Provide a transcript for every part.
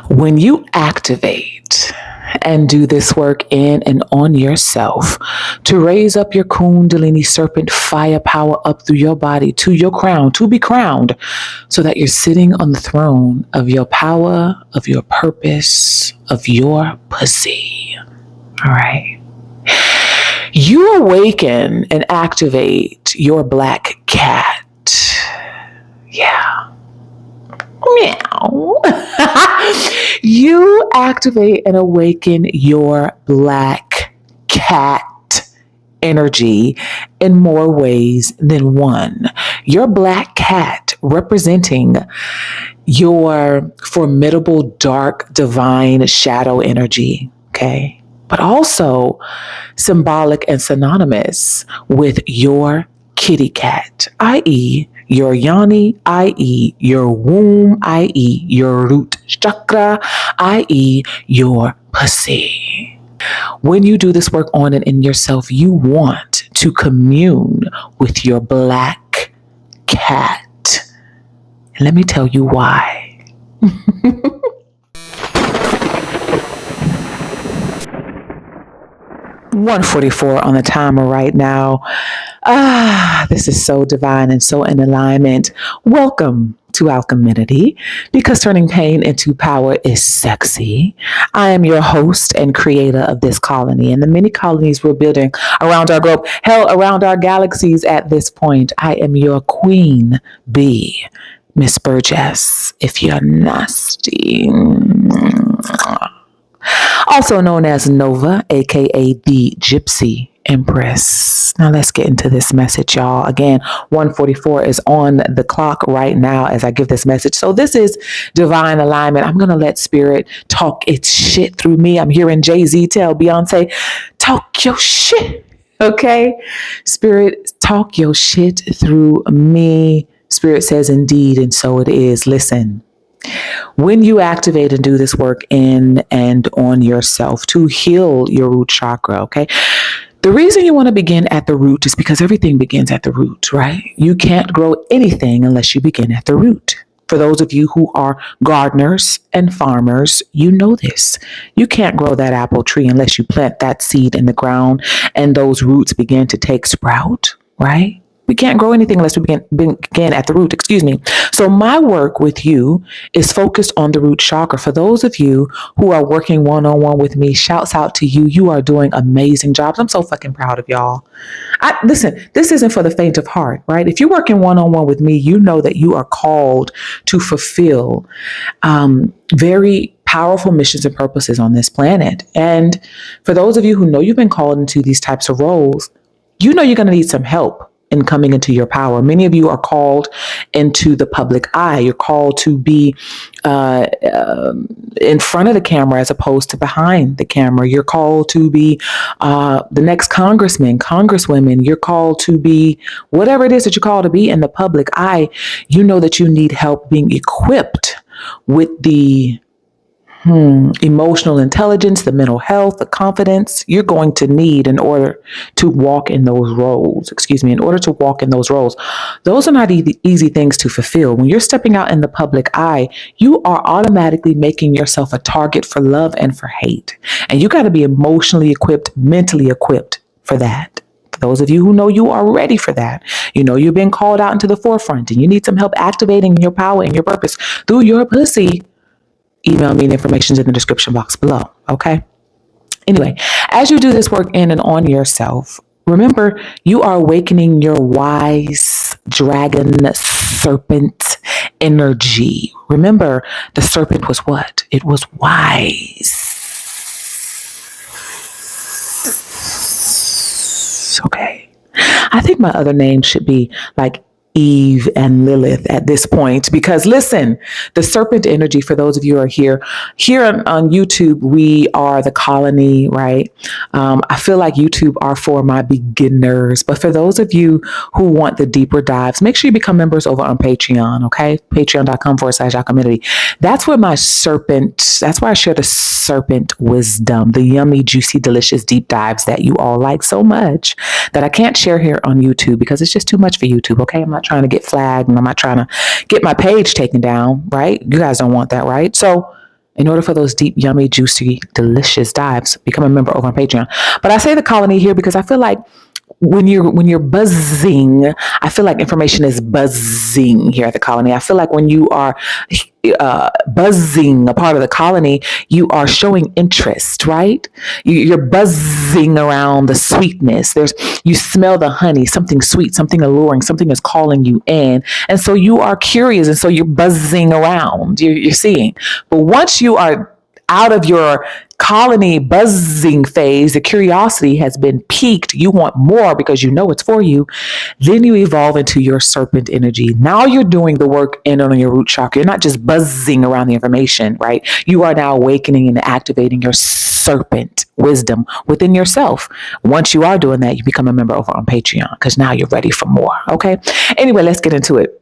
When you activate and do this work in and on yourself to raise up your Kundalini serpent firepower up through your body to your crown, to be crowned, so that you're sitting on the throne of your power, of your purpose, of your pussy. All right. You awaken and activate your black cat. Yeah. Meow. You activate and awaken your black cat energy in more ways than one. Your black cat representing your formidable, dark, divine shadow energy, okay? But also symbolic and synonymous with your kitty cat, i.e., your yoni, i.e., your womb, i.e., your root chakra, i.e., your pussy. When you do this work on and in yourself, you want to commune with your black cat. And let me tell you why. 1:44 on the timer right now. This is so divine and so in alignment. Welcome to Alcheminity, because turning pain into power is sexy. I am your host and creator of this colony and the many colonies we're building around our globe, hell, around our galaxies at this point. I am your queen bee, Miss Burgess, if you're nasty. Also known as Nova, aka the Gypsy Empress. Now let's get into this message, y'all. Again, 1:44 is on the clock right now as I give this message. So this is divine alignment. I'm going to let spirit talk its shit through me. I'm hearing Jay-Z tell Beyonce, talk your shit. Okay? Spirit, talk your shit through me. Spirit says indeed, and so it is. Listen. When you activate and do this work in and on yourself to heal your root chakra, okay? The reason you want to begin at the root is because everything begins at the root, right? You can't grow anything unless you begin at the root. For those of you who are gardeners and farmers, you know this. You can't grow that apple tree unless you plant that seed in the ground and those roots begin to take sprout, right? We can't grow anything unless we begin at the root, So my work with you is focused on the root chakra. For those of you who are working one-on-one with me, shouts out to you. You are doing amazing jobs. I'm so fucking proud of y'all. Listen, this isn't for the faint of heart, right? If you're working one-on-one with me, you know that you are called to fulfill very powerful missions and purposes on this planet. And for those of you who know you've been called into these types of roles, you know you're going to need some help in coming into your power. Many of you are called into the public eye. You're called to be in front of the camera as opposed to behind the camera. You're called to be the next congressman, congresswomen. You're called to be whatever it is that you're called to be in the public eye. You know that you need help being equipped with the emotional intelligence, the mental health, the confidence you're going to need in order to walk in those roles. In order to walk in those roles. Those are not easy things to fulfill. When you're stepping out in the public eye, you are automatically making yourself a target for love and for hate. And you got to be emotionally equipped, mentally equipped for that. For those of you who know you are ready for that, you know you're being called out into the forefront and you need some help activating your power and your purpose through your pussy. Email me, the information is in the description box below, okay? Anyway, as you do this work in and on yourself, remember you are awakening your wise dragon serpent energy. Remember, the serpent was what? It was wise. Okay. I think my other name should be like Eve and Lilith at this point, because listen, the serpent energy, for those of you who are here on YouTube, we are the colony, right? I feel like YouTube are for my beginners, but for those of you who want the deeper dives, make sure you become members over on Patreon, okay? Patreon.com/Alcheminity. That's where that's where I share the serpent wisdom, the yummy, juicy, delicious deep dives that you all like so much that I can't share here on YouTube because it's just too much for YouTube, okay? I'm not trying to get flagged and I'm not trying to get my page taken down, right? You guys don't want that, right? So in order for those deep, yummy, juicy, delicious dives, become a member over on Patreon. But I say the colony here because I feel like when you're buzzing, I feel like information is buzzing here at the colony. I feel like when you are buzzing a part of the colony, you are showing interest, right? You're buzzing around the sweetness. You smell the honey, something sweet, something alluring, something is calling you in, and so you are curious, and so you're buzzing around. You're seeing, but once you are out of your colony buzzing phase, the curiosity has been piqued. You want more because you know it's for you. Then you evolve into your serpent energy. Now you're doing the work in on your root chakra. You're not just buzzing around the information, right? You are now awakening and activating your serpent wisdom within yourself. Once you are doing that, you become a member over on Patreon because now you're ready for more. Okay. Anyway, let's get into it.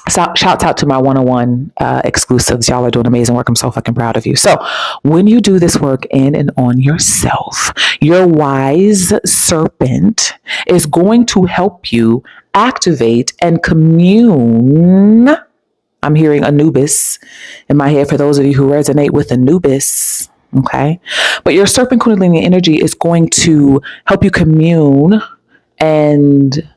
So, shouts out to my one-on-one exclusives. Y'all are doing amazing work. I'm so fucking proud of you. So when you do this work in and on yourself, your wise serpent is going to help you activate and commune. I'm hearing Anubis in my head for those of you who resonate with Anubis. Okay. But your serpent kundalini energy is going to help you commune and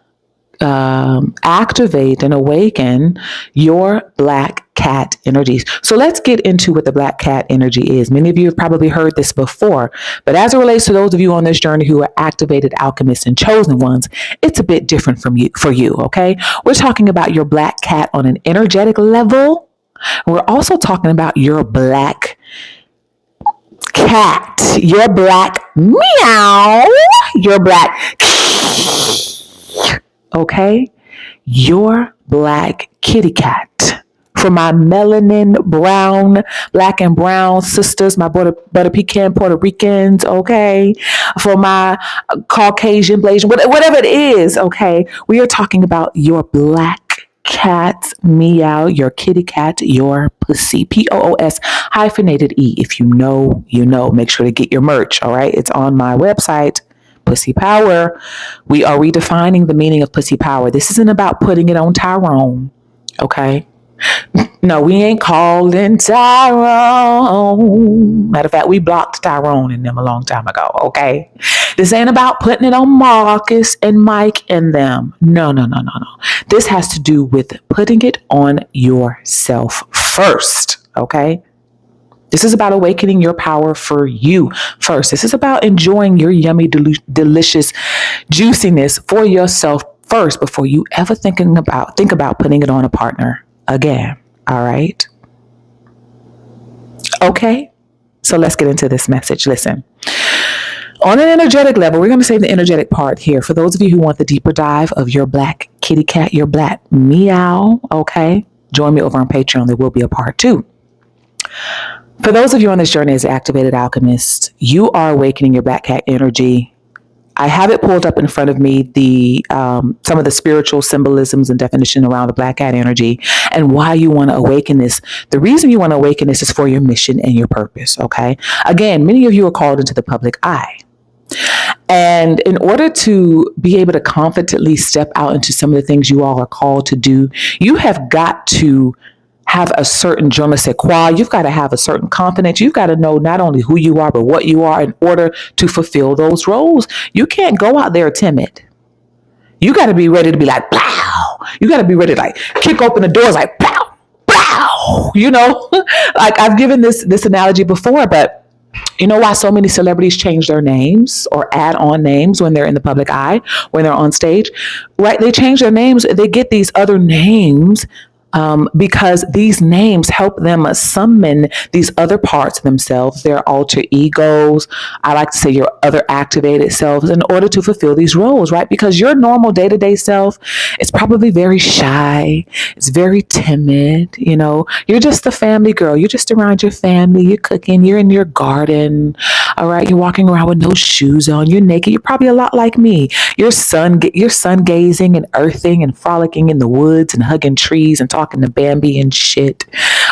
activate and awaken your black cat energies. So let's get into what the black cat energy is. Many of you have probably heard this before, but as it relates to those of you on this journey who are activated alchemists and chosen ones, it's a bit different for you. Okay. We're talking about your black cat on an energetic level. We're also talking about your black cat, your black meow, your black okay, your black kitty cat. For my melanin brown, black and brown sisters, my butter pecan Puerto Ricans, okay, for my Caucasian, Blasian, whatever it is, okay, we are talking about your black cat, meow, your kitty cat, your pussy, POOS hyphenated E. If you know, you know, make sure to get your merch, all right? It's on my website. Pussy power. We are redefining the meaning of pussy power. This isn't about putting it on Tyrone. Okay. No, we ain't calling Tyrone. Matter of fact, we blocked Tyrone and them a long time ago. Okay. This ain't about putting it on Marcus and Mike and them. No. This has to do with putting it on yourself first. Okay. This is about awakening your power for you first. This is about enjoying your yummy, delicious juiciness for yourself first before you ever think about putting it on a partner again. All right. Okay. So let's get into this message. Listen. On an energetic level, we're going to save the energetic part here. For those of you who want the deeper dive of your black kitty cat, your black meow. Okay. Join me over on Patreon. There will be a part 2. For those of you on this journey as activated alchemists, you are awakening your black cat energy. I have it pulled up in front of me, some of the spiritual symbolisms and definition around the black cat energy and why you want to awaken this. The reason you want to awaken this is for your mission and your purpose. Okay. Again, many of you are called into the public eye. And in order to be able to confidently step out into some of the things you all are called to do, you have got to have a certain je ne sais quoi. You've got to have a certain confidence. You've got to know not only who you are, but what you are in order to fulfill those roles. You can't go out there timid. You got to be ready to be like, pow. You got to be ready to like kick open the doors like, pow, pow. You know, like I've given this analogy before, but you know why so many celebrities change their names or add on names when they're in the public eye, when they're on stage, right? They change their names. They get these other names because these names help them summon these other parts of themselves, their alter egos. I like to say your other activated selves in order to fulfill these roles, right? Because your normal day-to-day self is probably very shy. It's very timid. You know, you're just a family girl. You're just around your family. You're cooking. You're in your garden. All right. You're walking around with no shoes on. You're naked. You're probably a lot like me. You're sun gazing and earthing and frolicking in the woods and hugging trees and talking to Bambi and shit.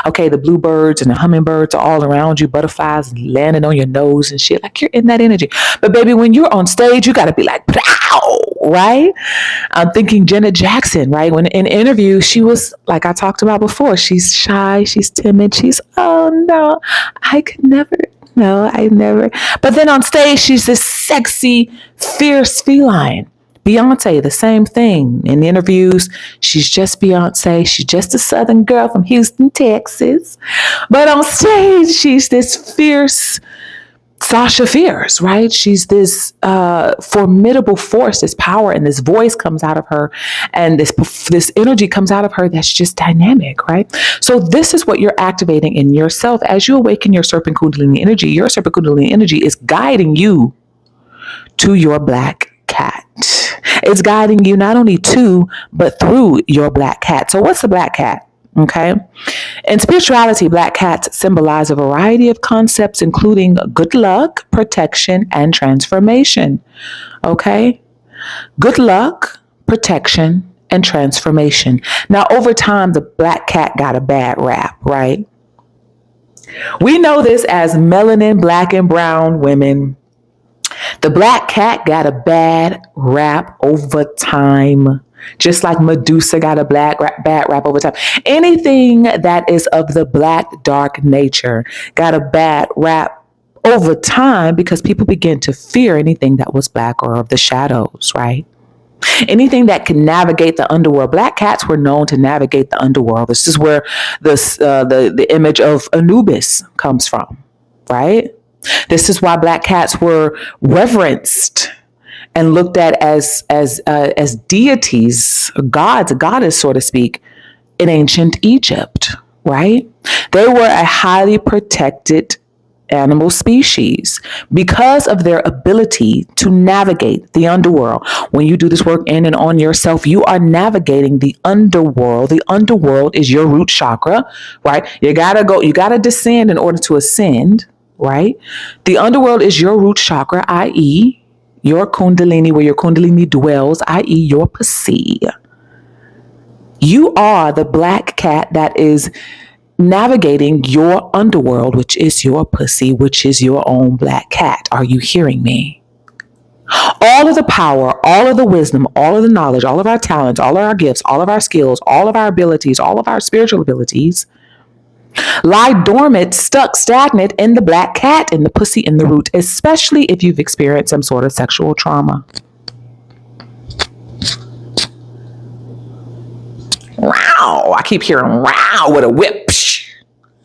Okay, the bluebirds and the hummingbirds are all around you, butterflies landing on your nose and shit. Like you're in that energy. But baby, when you're on stage, you got to be like, pow, right? I'm thinking Janet Jackson, right? When in interviews, she was, like I talked about before, she's shy, she's timid, oh no, I could never, no, I never. But then on stage, she's this sexy, fierce feline. Beyonce, the same thing. In interviews, she's just Beyonce. She's just a Southern girl from Houston, Texas. But on stage, she's this fierce Sasha Fierce, right? She's this formidable force, this power, and this voice comes out of her, and this energy comes out of her that's just dynamic, right? So this is what you're activating in yourself as you awaken your serpent kundalini energy. Your serpent kundalini energy is guiding you to your black cat. It's guiding you not only to, but through your black cat. So what's the black cat? Okay. In spirituality, black cats symbolize a variety of concepts, including good luck, protection, and transformation. Okay. Good luck, protection, and transformation. Now, over time, the black cat got a bad rap, right? We know this as melanin, black, and brown women. The black cat got a bad rap over time. Just like Medusa got a bad rap over time. Anything that is of the black, dark nature got a bad rap over time because people begin to fear anything that was black or of the shadows, right? Anything that can navigate the underworld. Black cats were known to navigate the underworld. This is where the image of Anubis comes from, right? This is why black cats were reverenced and looked at as deities, gods, a goddess, so to speak, in ancient Egypt, right? They were a highly protected animal species because of their ability to navigate the underworld. When you do this work in and on yourself, you are navigating the underworld. The underworld is your root chakra, right? You gotta descend in order to ascend, right? The underworld is your root chakra, i.e., your kundalini, where your kundalini dwells, i.e. your pussy. You are the black cat that is navigating your underworld, which is your pussy, which is your own black cat. Are you hearing me? All of the power, all of the wisdom, all of the knowledge, all of our talents, all of our gifts, all of our skills, all of our abilities, all of our spiritual abilities lie dormant, stuck, stagnant in the black cat, in the pussy, in the root, especially if you've experienced some sort of sexual trauma. Wow. I keep hearing wow with a whip.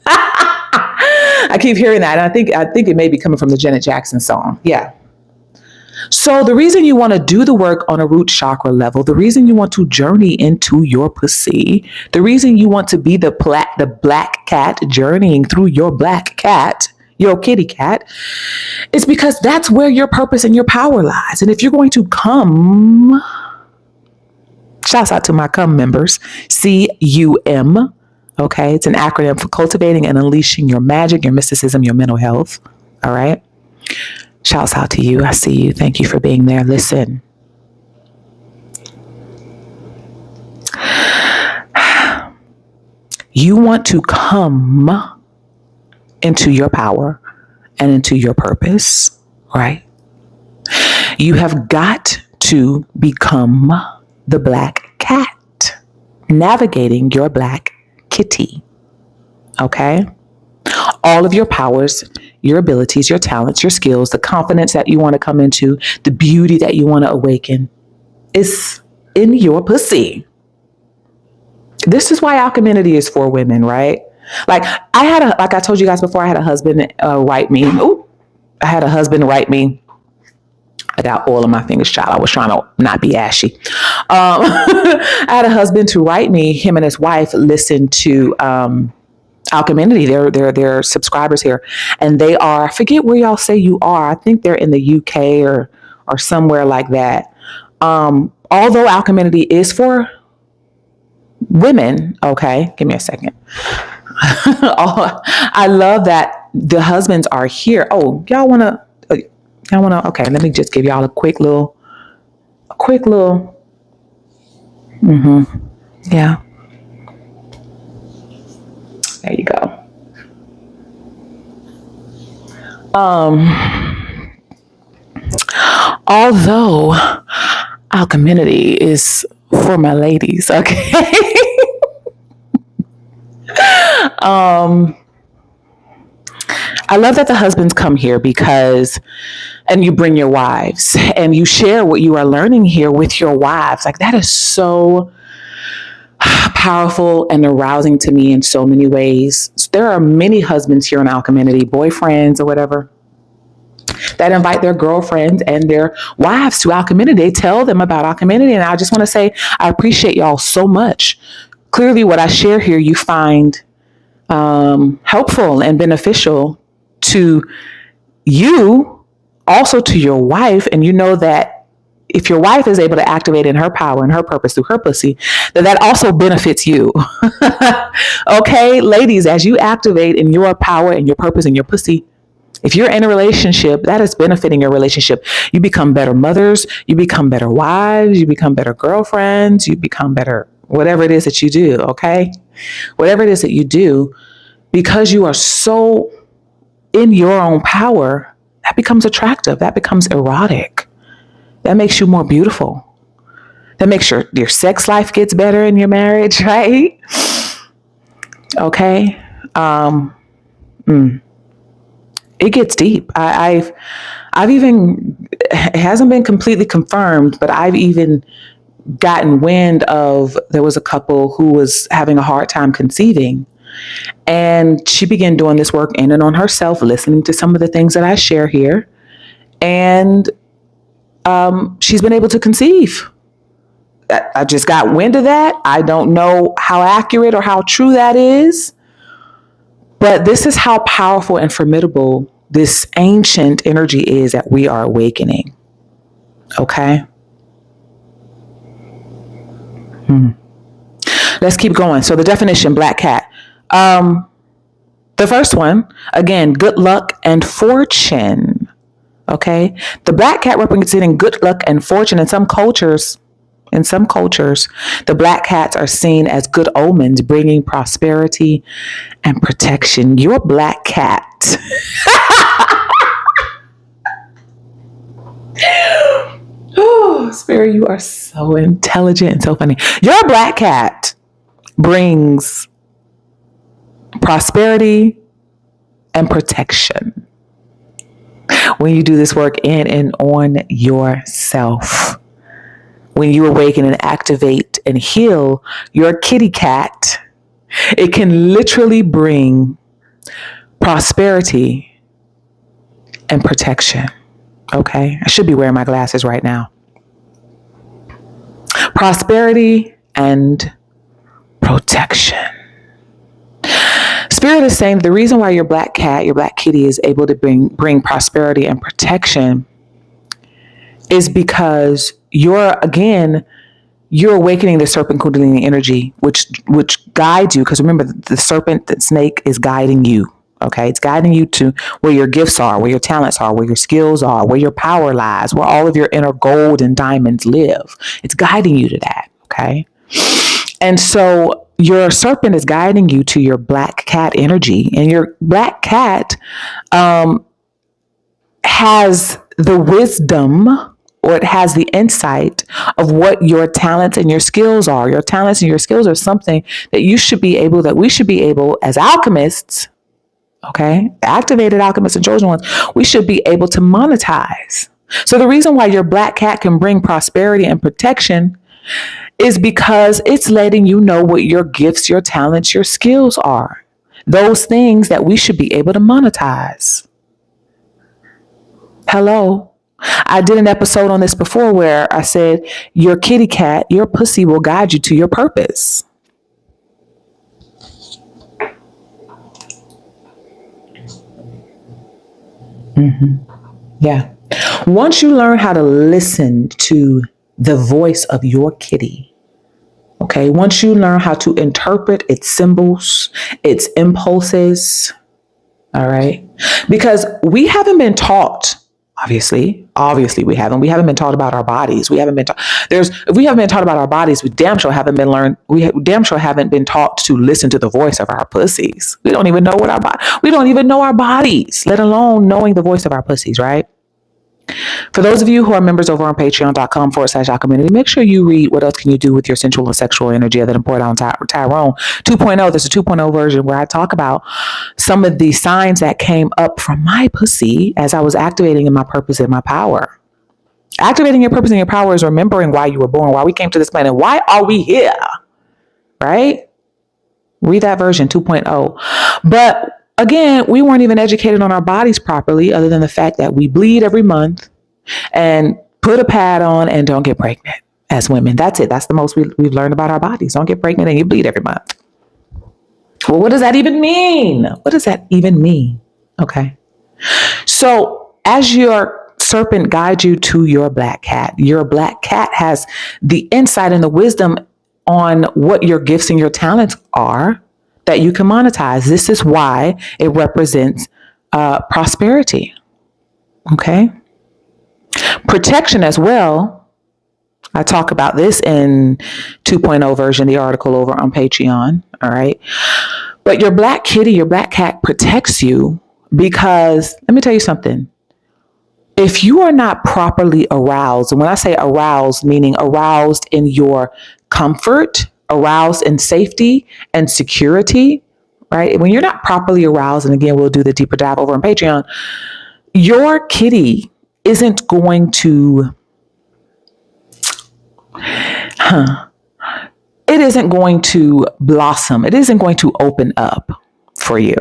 I keep hearing that. And I think it may be coming from the Janet Jackson song. Yeah. So the reason you want to do the work on a root chakra level, the reason you want to journey into your pussy, the reason you want to be the black cat journeying through your black cat, your kitty cat, is because that's where your purpose and your power lies. And if you're going to come, shouts out to my CUM members, CUM. Okay, it's an acronym for cultivating and unleashing your magic, your mysticism, your mental health. All right. Shouts out to you. I see you. Thank you for being there. Listen. You want to come into your power and into your purpose, right? You have got to become the black cat, navigating your black kitty, okay? All of your powers, your abilities, your talents, your skills, the confidence that you want to come into, the beauty that you want to awaken is in your pussy. This is why Alcheminity is for women, right? Like I told you guys before, I had a husband write me. I had a husband write me. I got oil on my fingers, child. I was trying to not be ashy. I had a husband to write me. Him and his wife listened to Alcheminity. They're subscribers here, and they are. I forget where y'all say you are. I think they're in the UK or somewhere like that. Although Alcheminity is for women, okay. Give me a second. I love that the husbands are here. Oh, y'all wanna? Okay, let me just give y'all a quick little. Yeah. There you go. Although Alcheminity is for my ladies, okay? I love that the husbands come here because, and you bring your wives and you share what you are learning here with your wives. Like that is so powerful and arousing to me in so many ways. There are many husbands here in Alcheminity, boyfriends or whatever, that invite their girlfriends and their wives to Alcheminity. They tell them about Alcheminity. And I just want to say, I appreciate y'all so much. Clearly, what I share here, you find helpful and beneficial to you, also to your wife. And you know that if your wife is able to activate in her power and her purpose through her pussy, that also benefits you. Okay, ladies, as you activate in your power and your purpose and your pussy, if you're in a relationship, that is benefiting your relationship. You become better mothers, you become better wives, you become better girlfriends, you become better whatever it is that you do, okay? Whatever it is that you do, because you are so in your own power, that becomes attractive, that becomes erotic. That makes you more beautiful. That makes your sex life gets better in your marriage, right? Okay. It gets deep. I've even, it hasn't been completely confirmed, but I've even gotten wind of, there was a couple who was having a hard time conceiving, and she began doing this work in and on herself, listening to some of the things that I share here, and she's been able to conceive. I just got wind of that. I don't know how accurate or how true that is, but this is how powerful and formidable this ancient energy is that we are awakening. Okay? Let's keep going. So the definition, black cat. The first one, again, good luck and fortune. Okay? The black cat representing good luck and fortune in some cultures. In some cultures, the black cats are seen as good omens, bringing prosperity and protection. Your black cat. Oh, Spirit, you are so intelligent and so funny. Your black cat brings prosperity and protection when you do this work in and on yourself. When you awaken and activate and heal your kitty cat, it can literally bring prosperity and protection. Okay? I should be wearing my glasses right now. Prosperity and protection. Spirit is saying the reason why your black cat, your black kitty is able to bring prosperity and protection is because you're awakening the serpent kundalini energy, which guides you. Because remember, the serpent, the snake is guiding you. Okay. It's guiding you to where your gifts are, where your talents are, where your skills are, where your power lies, where all of your inner gold and diamonds live. It's guiding you to that. Okay. And so your serpent is guiding you to your black cat energy, and your black cat, has the wisdom, or it has the insight of what your talents and your skills are. Your talents and your skills are something that we should be able as alchemists, okay, activated alchemists and chosen ones, we should be able to monetize. So the reason why your black cat can bring prosperity and protection is because it's letting you know what your gifts, your talents, your skills are. Those things that we should be able to monetize. Hello. I did an episode on this before where I said your kitty cat, your pussy will guide you to your purpose. Yeah. Once you learn how to listen to the voice of your kitty, okay, once you learn how to interpret its symbols, its impulses, all right, because we haven't been taught. Obviously we haven't been taught about our bodies. If we haven't been taught about our bodies, we damn sure haven't been taught to listen to the voice of our pussies. We don't even know our bodies, let alone knowing the voice of our pussies, right? For those of you who are members over on patreon.com/Alcheminity, make sure you read What Else Can You Do with Your Sensual and Sexual Energy that I'm pouring on Tyrone 2.0. There's a 2.0 version where I talk about some of the signs that came up from my pussy as I was activating in my purpose and my power. Activating your purpose and your power is remembering why you were born, why we came to this planet, why are we here, right? Read that version 2.0. But again, we weren't even educated on our bodies properly, other than the fact that we bleed every month and put a pad on and don't get pregnant as women. That's it. That's the most we've learned about our bodies. Don't get pregnant and you bleed every month. Well, what does that even mean? What does that even mean? Okay. So as your serpent guides you to your black cat has the insight and the wisdom on what your gifts and your talents are that you can monetize. This is why it represents prosperity. Okay. Protection as well. I talk about this in 2.0 version, the article over on Patreon. All right. But your black kitty, your black cat protects you because, let me tell you something. If you are not properly aroused, and when I say aroused, meaning aroused in your comfort, aroused in safety and security, right? When you're not properly aroused, and again, we'll do the deeper dive over on Patreon, your kitty isn't going to, it isn't going to blossom. It isn't going to open up for you,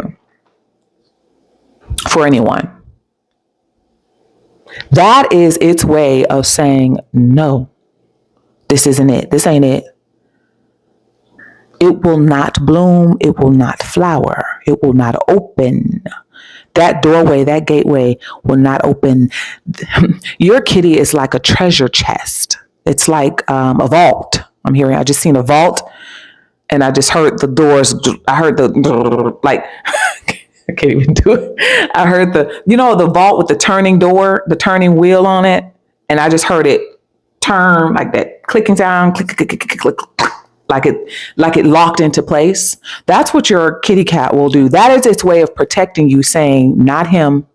for anyone. That is its way of saying, no, this isn't it. This ain't it. It will not bloom. It will not flower. It will not open. That doorway, that gateway will not open. Your kitty is like a treasure chest. It's like a vault. I just seen a vault and I just heard the doors. I heard the, like, I can't even do it. I heard the vault with the turning door, the turning wheel on it. And I just heard it turn like that, clicking down, click, click, click, click, click, click. Like it locked into place. That's what your kitty cat will do. That is its way of protecting you, saying, not him.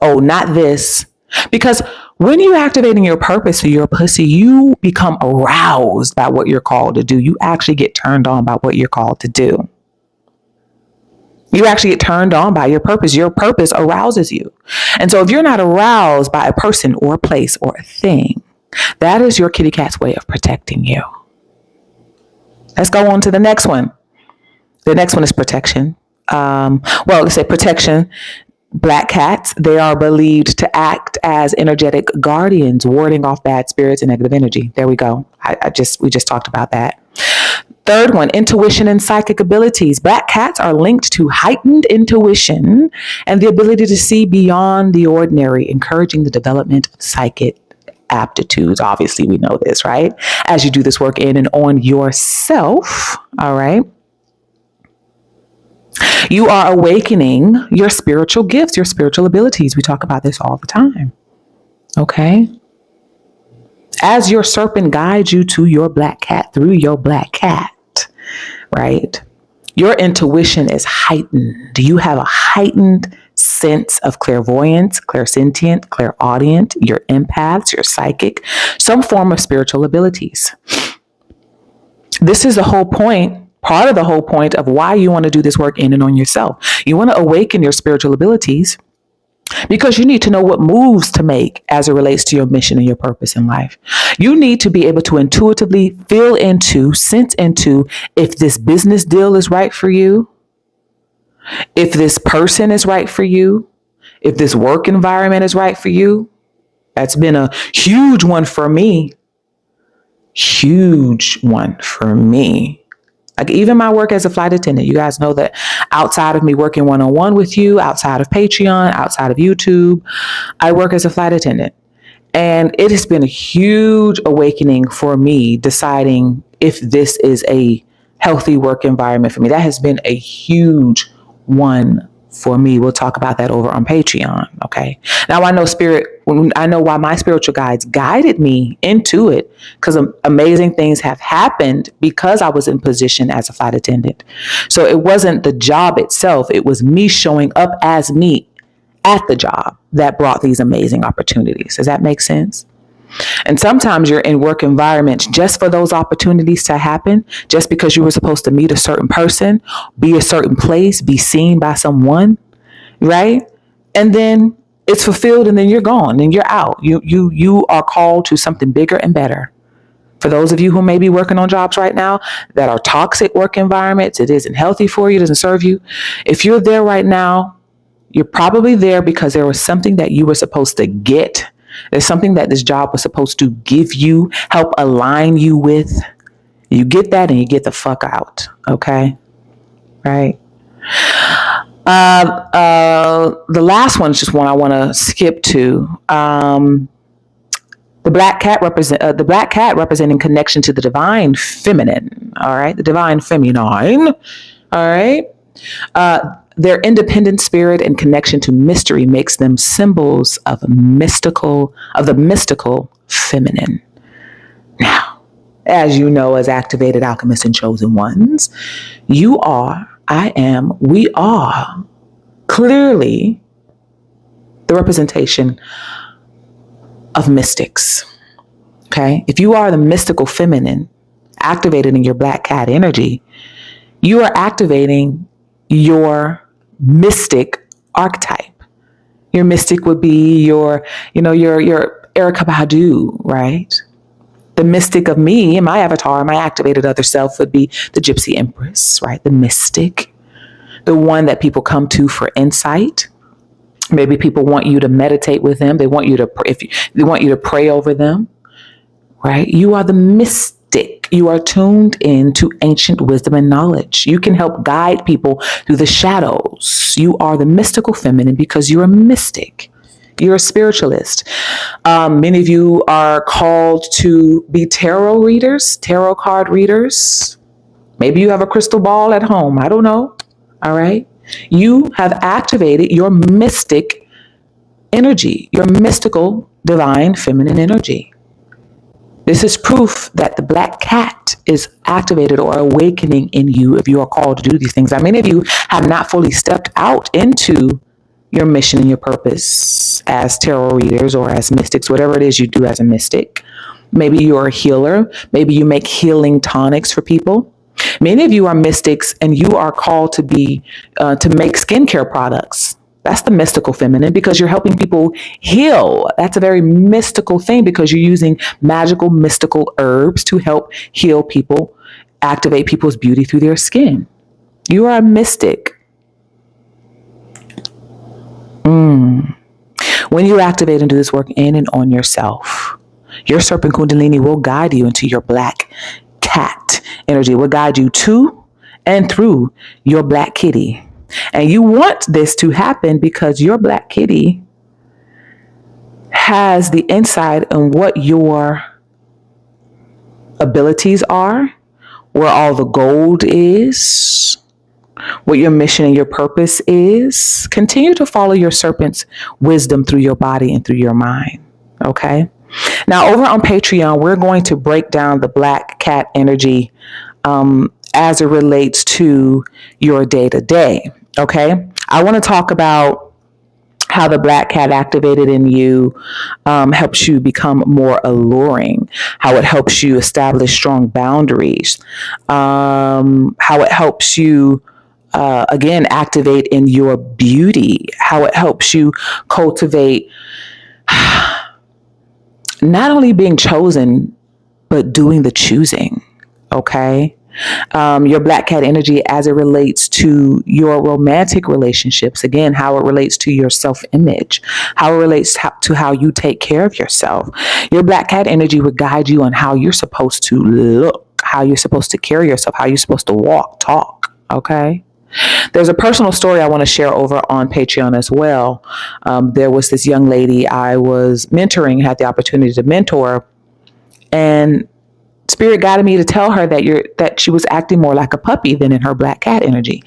Oh, not this. Because when you activating your purpose for your pussy, you become aroused by what you're called to do. You actually get turned on by what you're called to do. You actually get turned on by your purpose. Your purpose arouses you. And so if you're not aroused by a person or a place or a thing, that is your kitty cat's way of protecting you. Let's go on to the next one. The next one is protection. Let's say protection. Black cats, they are believed to act as energetic guardians, warding off bad spirits and negative energy. There we go. We just talked about that. Third one, intuition and psychic abilities. Black cats are linked to heightened intuition and the ability to see beyond the ordinary, encouraging the development of psychic aptitudes. Obviously, we know this, right? As you do this work in and on yourself, all right? You are awakening your spiritual gifts, your spiritual abilities. We talk about this all the time, okay? As your serpent guides you to your black cat through your black cat, right? Your intuition is heightened. You have a heightened sense of clairvoyance, clairsentient, clairaudient, your empaths, your psychic, some form of spiritual abilities. This is the whole point, part of the whole point of why you want to do this work in and on yourself. You want to awaken your spiritual abilities because you need to know what moves to make as it relates to your mission and your purpose in life. You need to be able to intuitively feel into, sense into if this business deal is right for you, if this person is right for you, if this work environment is right for you. That's been a huge one for me. Huge one for me. Like even my work as a flight attendant, you guys know that outside of me working one-on-one with you, outside of Patreon, outside of YouTube, I work as a flight attendant. And it has been a huge awakening for me deciding if this is a healthy work environment for me. That has been a huge one for me. We'll talk about that over on Patreon. Okay. Now I know why my spiritual guides guided me into it, because amazing things have happened because I was in position as a flight attendant. So it wasn't the job itself. It was me showing up as me at the job that brought these amazing opportunities. Does that make sense? And sometimes you're in work environments just for those opportunities to happen, just because you were supposed to meet a certain person, be a certain place, be seen by someone, right? And then it's fulfilled and then you're gone and you're out. You are called to something bigger and better. For those of you who may be working on jobs right now that are toxic work environments, it isn't healthy for you, doesn't serve you. If you're there right now, you're probably there because there was something that you were supposed to get. There's something that this job was supposed to give you, help align you with. You get that and you get the fuck out. Okay? Right? The last one is just one I want to skip to. The black cat representing connection to the divine feminine. All right, the divine feminine. All right. Their independent spirit and connection to mystery makes them symbols of the mystical feminine. Now, as you know, as activated alchemists and chosen ones, you are, I am, we are clearly the representation of mystics. Okay? If you are the mystical feminine activated in your black cat energy, you are activating your mystic archetype. Your mystic would be your Erykah Badu, right? The mystic of me and my avatar, my activated other self would be the Gypsy Empress, right? The mystic, the one that people come to for insight. Maybe people want you to meditate with them. They want you to, they want you to pray over them, right? You are the mystic. You are tuned into ancient wisdom and knowledge. You can help guide people through the shadows. You are the mystical feminine because you're a mystic. You're a spiritualist. Many of you are called to be tarot readers, tarot card readers. Maybe you have a crystal ball at home. I don't know. All right. You have activated your mystic energy, your mystical divine feminine energy. This is proof that the black cat is activated or awakening in you if you are called to do these things. Now, many of you have not fully stepped out into your mission and your purpose as tarot readers or as mystics, whatever it is you do as a mystic. Maybe you're a healer. Maybe you make healing tonics for people. Many of you are mystics and you are called to be to make skincare products. That's the mystical feminine because you're helping people heal. That's a very mystical thing because you're using magical, mystical herbs to help heal people, activate people's beauty through their skin. You are a mystic. When you activate and do this work in and on yourself, your serpent kundalini will guide you into your black cat energy. It will guide you to and through your black kitty. And you want this to happen because your black kitty has the insight on what your abilities are, where all the gold is, what your mission and your purpose is. Continue to follow your serpent's wisdom through your body and through your mind. Okay? Now, over on Patreon, we're going to break down the black cat energy as it relates to your day-to-day. Okay? I want to talk about how the black cat activated in you helps you become more alluring, how it helps you establish strong boundaries, how it helps you again, activate in your beauty, how it helps you cultivate not only being chosen, but doing the choosing. Okay. Your black cat energy as it relates to your romantic relationships, again, how it relates to your self-image, how it relates to how you take care of yourself. Your black cat energy will guide you on how you're supposed to look, how you're supposed to carry yourself, how you're supposed to walk, talk. Okay. There's a personal story I want to share over on Patreon as well. There was this young lady I was mentoring, had the opportunity to mentor, and Spirit guided me to tell her that she was acting more like a puppy than in her black cat energy.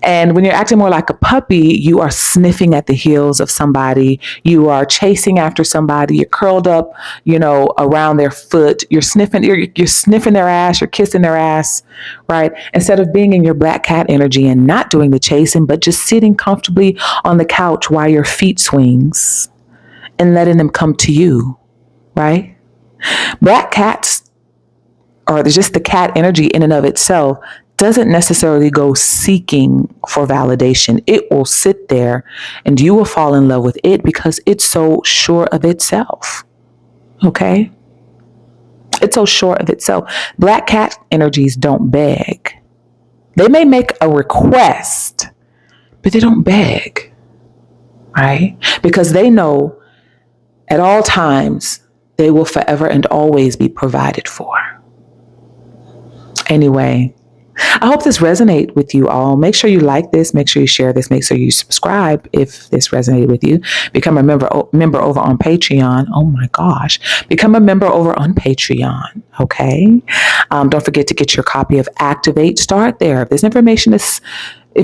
And when you're acting more like a puppy, you are sniffing at the heels of somebody. You are chasing after somebody. You're curled up, around their foot. You're sniffing their ass. You're kissing their ass, right? Instead of being in your black cat energy and not doing the chasing, but just sitting comfortably on the couch while your feet swings and letting them come to you, right? Black cats, or just the cat energy in and of itself, doesn't necessarily go seeking for validation. It will sit there and you will fall in love with it because it's so sure of itself. Okay? It's so sure of itself. Black cat energies don't beg. They may make a request, but they don't beg, right? Because they know at all times they will forever and always be provided for. Anyway, I hope this resonates with you all. Make sure you like this. Make sure you share this. Make sure you subscribe if this resonated with you. Become a member over on Patreon. Oh my gosh. Become a member over on Patreon. Okay. Don't forget to get your copy of Activate. Start there. If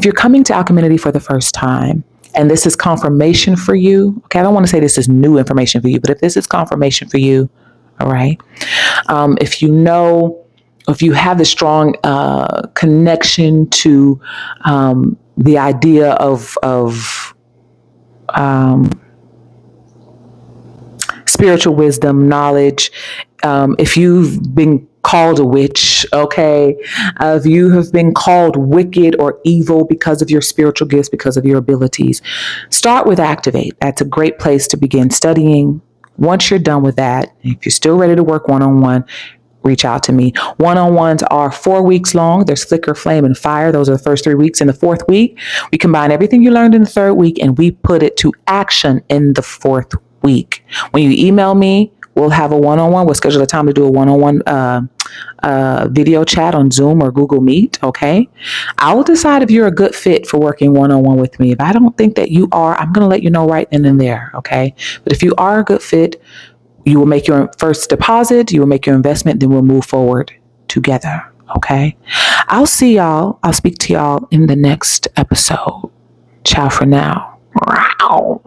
you're coming to Alcheminity for the first time, and this is confirmation for you. Okay. I don't want to say this is new information for you, but if this is confirmation for you, all right. If you have the strong connection to the idea of spiritual wisdom, knowledge, if you've been called a witch, okay, if you have been called wicked or evil because of your spiritual gifts, because of your abilities, start with Activate. That's a great place to begin studying. Once you're done with that, if you're still ready to work one-on-one, reach out to me. One-on-ones are 4 weeks long. There's Flicker, Flame, and Fire. Those are the first 3 weeks. In the fourth week, we combine everything you learned in the third week and we put it to action in the fourth week. When you email me, we'll have a one-on-one. We'll schedule a time to do a one-on-one video chat on Zoom or Google Meet. Okay. I will decide if you're a good fit for working one-on-one with me. If I don't think that you are, I'm going to let you know right then and there. Okay. But if you are a good fit, you will make your first deposit, you will make your investment, then we'll move forward together. Okay. I'll speak to y'all in the next episode. Ciao for now. Wow.